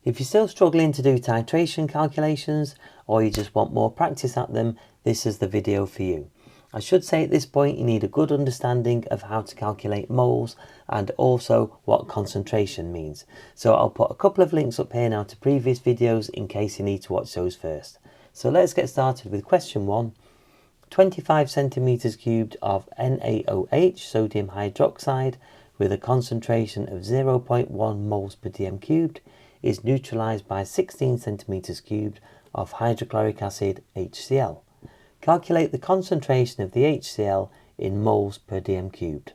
If you're still struggling to do titration calculations, or you just want more practice at them, this is the video for you. I should say at this point you need a good understanding of how to calculate moles and also what concentration means. So I'll put a couple of links up here now to previous videos in case you need to watch those first. So let's get started with question 1. 25 centimeters cubed of NaOH, sodium hydroxide, with a concentration of 0.1 moles per dm cubed is neutralized by 16 centimeters cubed of hydrochloric acid HCl. Calculate the concentration of the HCl in moles per dm cubed.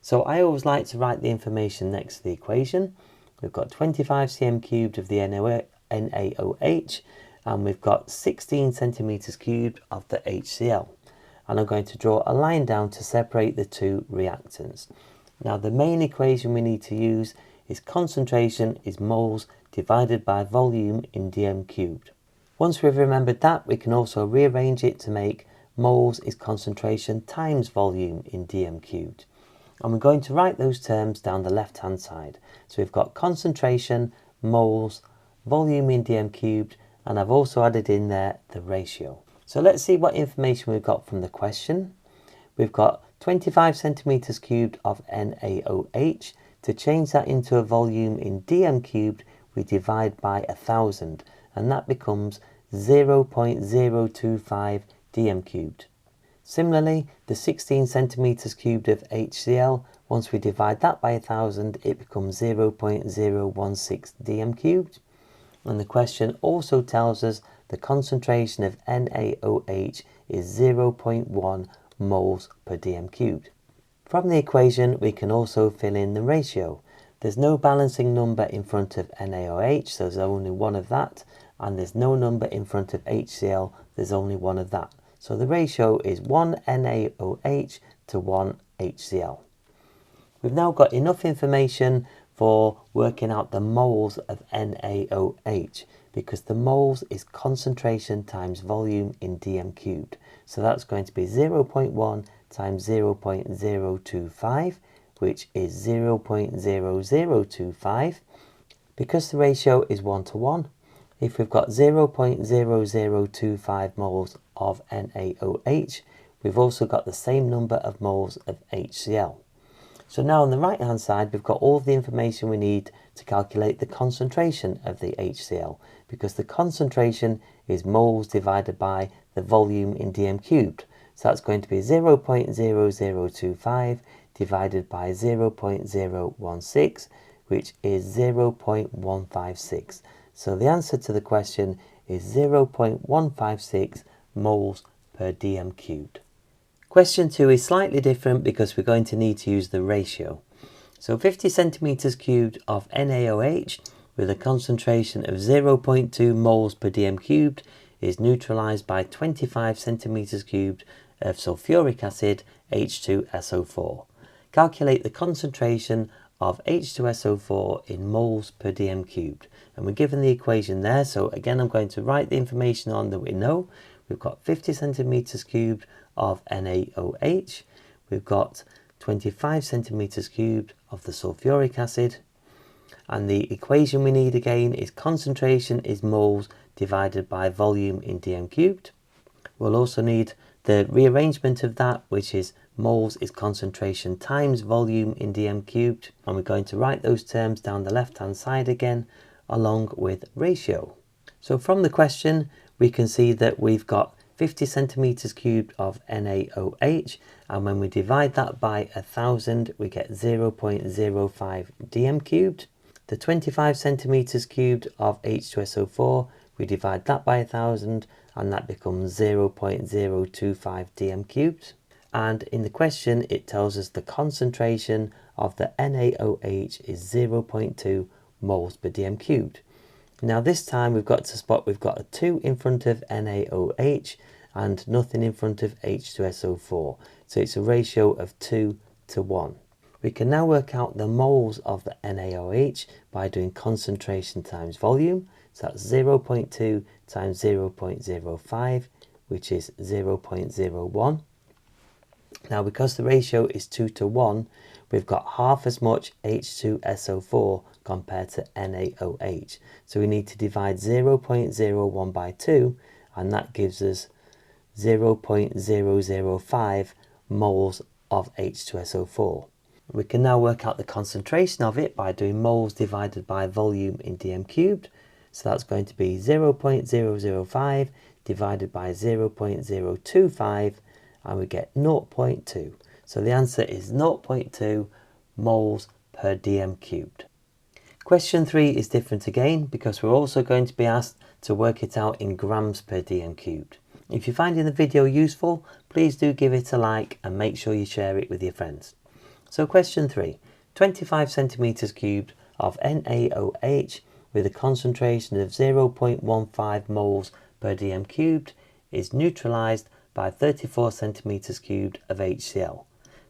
So I always like to write the information next to the equation. We've got 25 cm cubed of the NaOH and we've got 16 centimeters cubed of the HCl. And I'm going to draw a line down to separate the two reactants. Now the main equation we need to use is concentration is moles divided by volume in dm cubed. Once we've remembered that, we can also rearrange it to make moles is concentration times volume in dm cubed. And we're going to write those terms down the left hand side. So we've got concentration, moles, volume in dm cubed, and I've also added in there the ratio. So let's see what information we've got from the question. We've got 25 centimeters cubed of NaOH. To change that into a volume in dm cubed, we divide by 1000, and that becomes 0.025 dm cubed. Similarly, the 16 centimeters cubed of HCl, once we divide that by 1000, it becomes 0.016 dm cubed. And the question also tells us the concentration of NaOH is 0.1 moles per dm cubed. From the equation, we can also fill in the ratio. There's no balancing number in front of NaOH, so there's only one of that, and there's no number in front of HCl, there's only one of that. So the ratio is 1 NaOH to 1 HCl. We've now got enough information for working out the moles of NaOH, because the moles is concentration times volume in dm cubed. So that's going to be 0.1 times 0.025, which is 0.0025. Because the ratio is 1 to 1, if we've got 0.0025 moles of NaOH, we've also got the same number of moles of HCl. So now on the right hand side, we've got all the information we need to calculate the concentration of the HCl, because the concentration is moles divided by the volume in dm cubed. So that's going to be 0.0025 divided by 0.016, which is 0.156. So the answer to the question is 0.156 moles per dm cubed. Question 2 is slightly different because we're going to need to use the ratio. So 50 centimeters cubed of NaOH with a concentration of 0.2 moles per dm cubed is neutralized by 25 centimeters cubed of sulfuric acid H2SO4. Calculate the concentration of H2SO4 in moles per dm cubed. And we're given the equation there, so again I'm going to write the information on that we know. We've got 50 centimeters cubed of NaOH. We've got 25 centimeters cubed of the sulfuric acid. And the equation we need again is concentration is moles divided by volume in dm cubed. We'll also need the rearrangement of that, which is moles is concentration times volume in dm cubed. And we're going to write those terms down the left hand side again, along with ratio. So from the question, we can see that we've got 50 centimeters cubed of NaOH, and when we divide that by 1000, we get 0.05 dm cubed. The 25 centimeters cubed of H2SO4, we divide that by 1000, and that becomes 0.025 dm cubed. And in the question, it tells us the concentration of the NaOH is 0.2 moles per dm cubed. Now this time we've got to spot we've got a 2 in front of NaOH and nothing in front of H2SO4. So it's a ratio of 2 to 1. We can now work out the moles of the NaOH by doing concentration times volume. So that's 0.2 times 0.05, which is 0.01. Now because the ratio is 2 to 1, we've got half as much H2SO4 compared to NaOH. So we need to divide 0.01 by 2, and that gives us 0.005 moles of H2SO4. We can now work out the concentration of it by doing moles divided by volume in dm cubed. So that's going to be 0.005 divided by 0.025, and we get 0.2. So the answer is 0.2 moles per dm cubed. Question 3 is different again because we're also going to be asked to work it out in grams per dm cubed. If you're finding the video useful, please do give it a like and make sure you share it with your friends. So question 3, 25 centimeters cubed of NaOH with a concentration of 0.15 moles per dm cubed is neutralized by 34 centimeters cubed of HCl.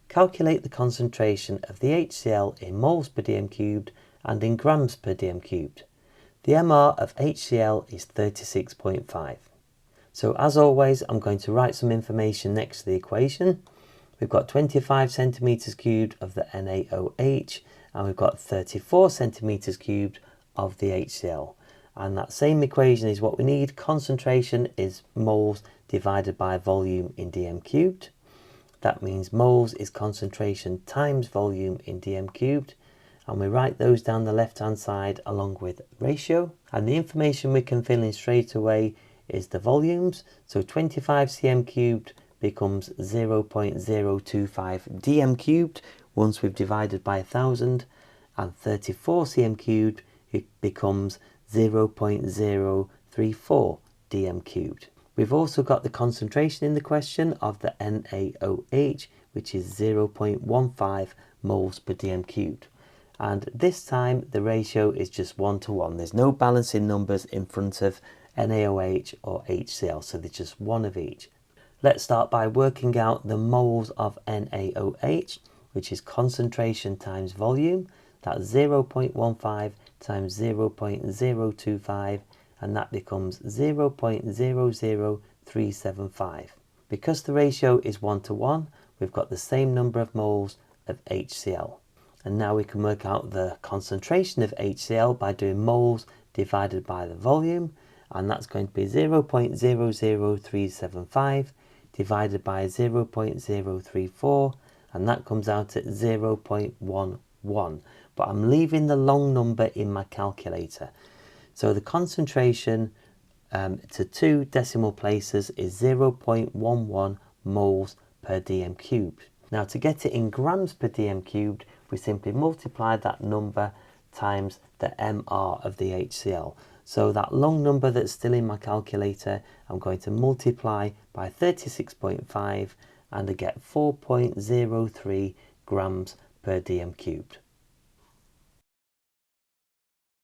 Calculate the concentration of the HCl in moles per dm cubed and in grams per dm cubed. The MR of HCl is 36.5. So as always, I'm going to write some information next to the equation. We've got 25 centimeters cubed of the NaOH, and we've got 34 centimeters cubed of the HCl. And that same equation is what we need. Concentration is moles divided by volume in dm cubed. That means moles is concentration times volume in dm cubed. And we write those down the left hand side along with ratio. And the information we can fill in straight away is the volumes. So 25 cm cubed becomes 0.025 dm cubed once we've divided by 1000. And 34 cm cubed, it becomes 0.034 dm cubed. We've also got the concentration in the question of the NaOH, which is 0.15 moles per dm cubed. And this time the ratio is just 1 to 1. There's no balancing numbers in front of NaOH or HCl, so there's just one of each. Let's start by working out the moles of NaOH, which is concentration times volume. That's 0.15 times 0.025, and that becomes 0.00375. Because the ratio is 1 to 1, we've got the same number of moles of HCl. And now we can work out the concentration of HCl by doing moles divided by the volume, and that's going to be 0.00375 divided by 0.034, and that comes out at 0.11. But I'm leaving the long number in my calculator. So the concentration to 2 decimal places is 0.11 moles per dm cubed. Now to get it in grams per dm cubed, we simply multiply that number times the MR of the HCl. So that long number that's still in my calculator, I'm going to multiply by 36.5 and I get 4.03 grams per dm cubed.